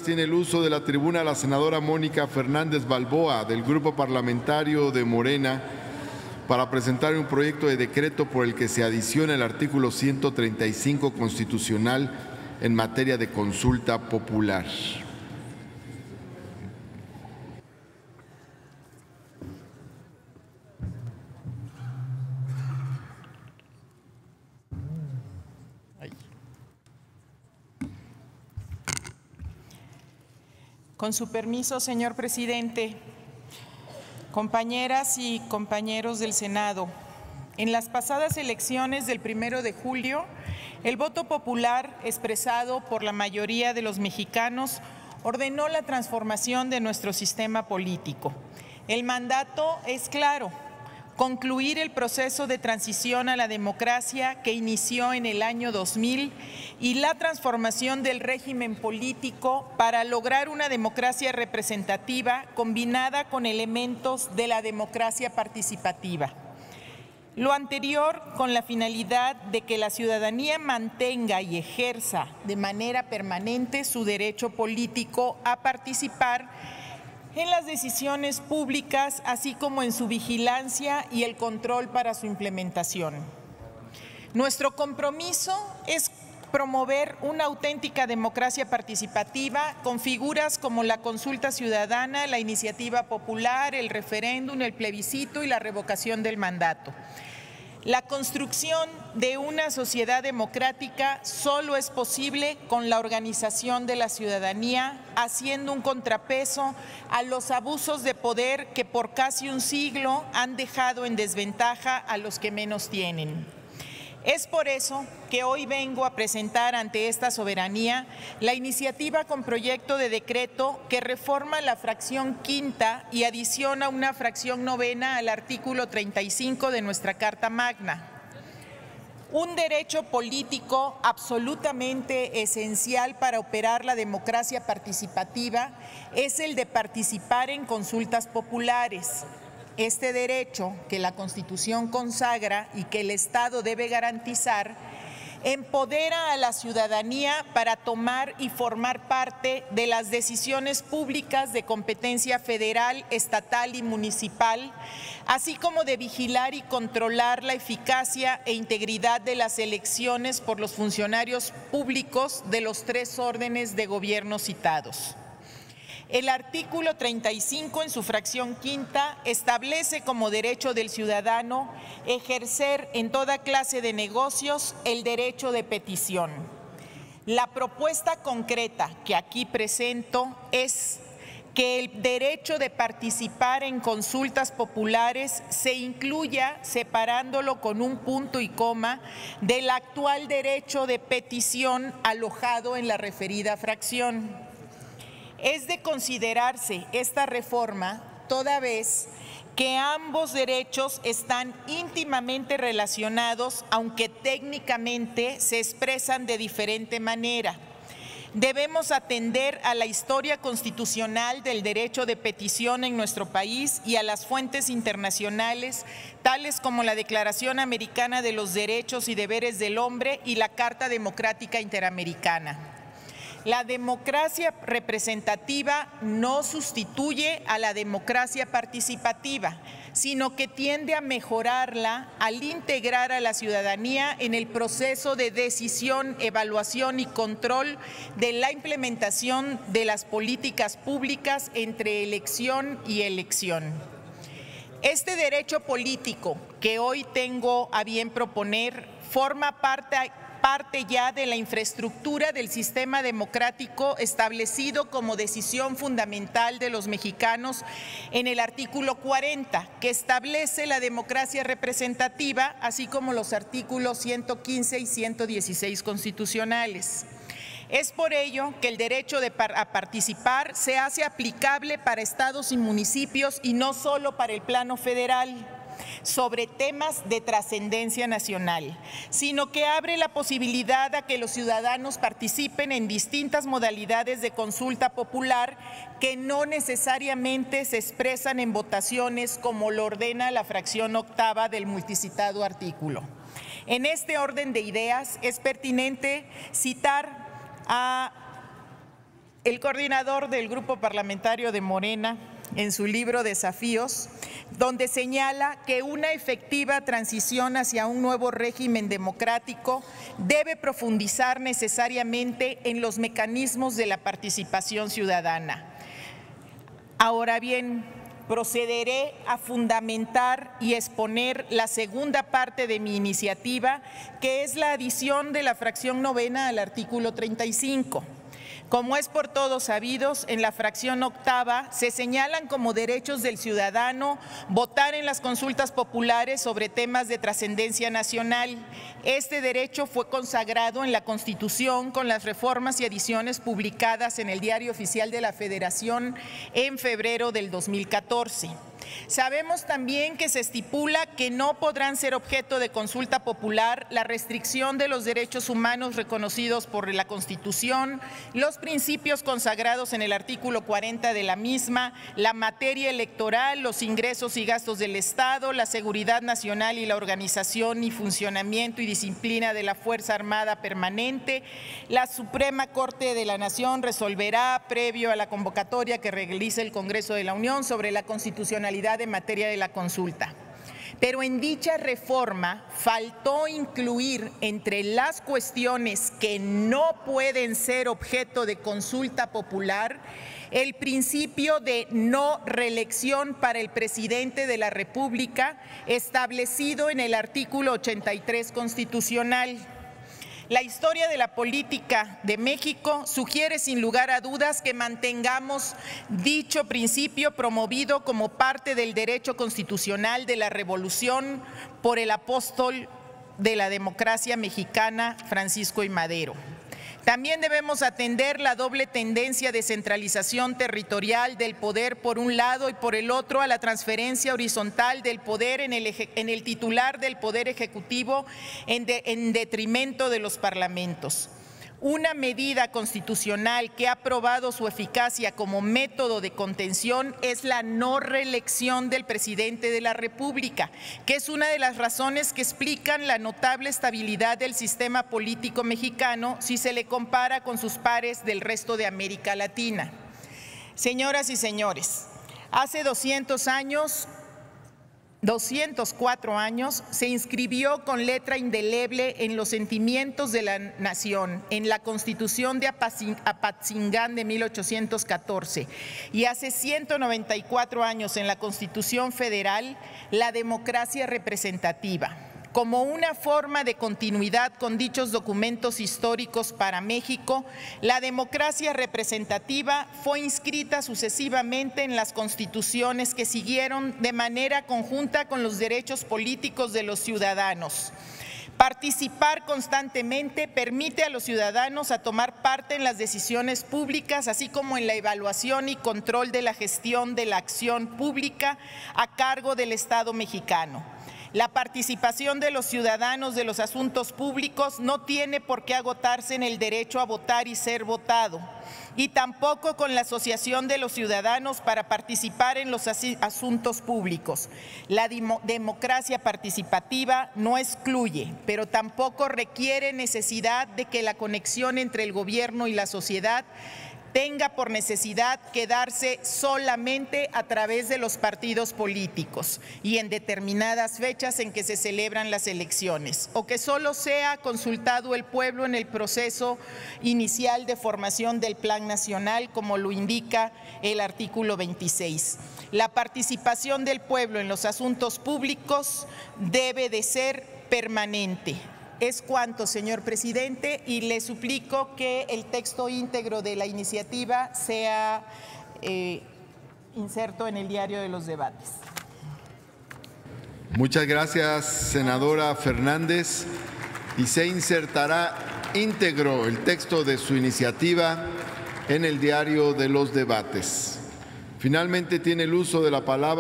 Tiene el uso de la tribuna la senadora Mónica Fernández Balboa, del Grupo Parlamentario de Morena, para presentar un proyecto de decreto por el que se adiciona el artículo 135 constitucional en materia de consulta popular. Con su permiso, señor presidente, compañeras y compañeros del Senado, en las pasadas elecciones del 1 de julio, el voto popular expresado por la mayoría de los mexicanos ordenó la transformación de nuestro sistema político. El mandato es claro: concluir el proceso de transición a la democracia que inició en el año 2000 y la transformación del régimen político para lograr una democracia representativa combinada con elementos de la democracia participativa. Lo anterior con la finalidad de que la ciudadanía mantenga y ejerza de manera permanente su derecho político a participar en las decisiones públicas, así como en su vigilancia y el control para su implementación. Nuestro compromiso es promover una auténtica democracia participativa con figuras como la consulta ciudadana, la iniciativa popular, el referéndum, el plebiscito y la revocación del mandato. La construcción de una sociedad democrática solo es posible con la organización de la ciudadanía, haciendo un contrapeso a los abusos de poder que por casi un siglo han dejado en desventaja a los que menos tienen. Es por eso que hoy vengo a presentar ante esta soberanía la iniciativa con proyecto de decreto que reforma la fracción quinta y adiciona una fracción novena al artículo 35 de nuestra Carta Magna. Un derecho político absolutamente esencial para operar la democracia participativa es el de participar en consultas populares. Este derecho que la Constitución consagra y que el Estado debe garantizar empodera a la ciudadanía para tomar y formar parte de las decisiones públicas de competencia federal, estatal y municipal, así como de vigilar y controlar la eficacia e integridad de las elecciones por los funcionarios públicos de los 3 órdenes de gobierno citados. El artículo 35, en su fracción quinta, establece como derecho del ciudadano ejercer en toda clase de negocios el derecho de petición. La propuesta concreta que aquí presento es que el derecho de participar en consultas populares se incluya, separándolo con un punto y coma, del actual derecho de petición alojado en la referida fracción. Es de considerarse esta reforma toda vez que ambos derechos están íntimamente relacionados, aunque técnicamente se expresan de diferente manera. Debemos atender a la historia constitucional del derecho de petición en nuestro país y a las fuentes internacionales, tales como la Declaración Americana de los Derechos y Deberes del Hombre y la Carta Democrática Interamericana. La democracia representativa no sustituye a la democracia participativa, sino que tiende a mejorarla al integrar a la ciudadanía en el proceso de decisión, evaluación y control de la implementación de las políticas públicas entre elección y elección. Este derecho político que hoy tengo a bien proponer forma parte ya de la infraestructura del sistema democrático establecido como decisión fundamental de los mexicanos en el artículo 40, que establece la democracia representativa, así como los artículos 115 y 116 constitucionales. Es por ello que el derecho a participar se hace aplicable para estados y municipios y no solo para el plano federal sobre temas de trascendencia nacional, sino que abre la posibilidad a que los ciudadanos participen en distintas modalidades de consulta popular que no necesariamente se expresan en votaciones como lo ordena la fracción octava del multicitado artículo. En este orden de ideas es pertinente citar a El coordinador del Grupo Parlamentario de Morena, en su libro Desafíos, donde señala que una efectiva transición hacia un nuevo régimen democrático debe profundizar necesariamente en los mecanismos de la participación ciudadana. Ahora bien, procederé a fundamentar y exponer la segunda parte de mi iniciativa, que es la adición de la fracción novena al artículo 35. Como es por todos sabidos, en la fracción octava se señalan como derechos del ciudadano votar en las consultas populares sobre temas de trascendencia nacional. Este derecho fue consagrado en la Constitución con las reformas y adiciones publicadas en el Diario Oficial de la Federación en febrero del 2014. Sabemos también que se estipula que no podrán ser objeto de consulta popular la restricción de los derechos humanos reconocidos por la Constitución, los principios consagrados en el artículo 40 de la misma, la materia electoral, los ingresos y gastos del Estado, la seguridad nacional y la organización y funcionamiento y disciplina de la Fuerza Armada Permanente. La Suprema Corte de la Nación resolverá, previo a la convocatoria que realice el Congreso de la Unión, sobre la constitucionalidad en materia de la consulta. Pero en dicha reforma faltó incluir entre las cuestiones que no pueden ser objeto de consulta popular el principio de no reelección para el presidente de la República establecido en el artículo 83 constitucional. La historia de la política de México sugiere sin lugar a dudas que mantengamos dicho principio promovido como parte del derecho constitucional de la Revolución por el apóstol de la democracia mexicana, Francisco I. Madero. También debemos atender la doble tendencia de centralización territorial del poder por un lado y por el otro a la transferencia horizontal del poder en el titular del Poder Ejecutivo en detrimento de los parlamentos. Una medida constitucional que ha probado su eficacia como método de contención es la no reelección del presidente de la República, que es una de las razones que explican la notable estabilidad del sistema político mexicano si se le compara con sus pares del resto de América Latina. Señoras y señores, hace 204 años se inscribió con letra indeleble en los sentimientos de la nación, en la Constitución de Apatzingán de 1814, y hace 194 años en la Constitución Federal, la democracia representativa. Como una forma de continuidad con dichos documentos históricos para México, la democracia representativa fue inscrita sucesivamente en las constituciones que siguieron de manera conjunta con los derechos políticos de los ciudadanos. Participar constantemente permite a los ciudadanos a tomar parte en las decisiones públicas, así como en la evaluación y control de la gestión de la acción pública a cargo del Estado mexicano. La participación de los ciudadanos de los asuntos públicos no tiene por qué agotarse en el derecho a votar y ser votado, y tampoco con la asociación de los ciudadanos para participar en los asuntos públicos. La democracia participativa no excluye, pero tampoco requiere necesidad de que la conexión entre el gobierno y la sociedad tenga por necesidad quedarse solamente a través de los partidos políticos y en determinadas fechas en que se celebran las elecciones, o que solo sea consultado el pueblo en el proceso inicial de formación del Plan Nacional, como lo indica el artículo 26. La participación del pueblo en los asuntos públicos debe de ser permanente. Es cuanto, señor presidente, y le suplico que el texto íntegro de la iniciativa sea inserto en el diario de los debates. Muchas gracias, senadora Fernández, y se insertará íntegro el texto de su iniciativa en el diario de los debates. Finalmente tiene el uso de la palabra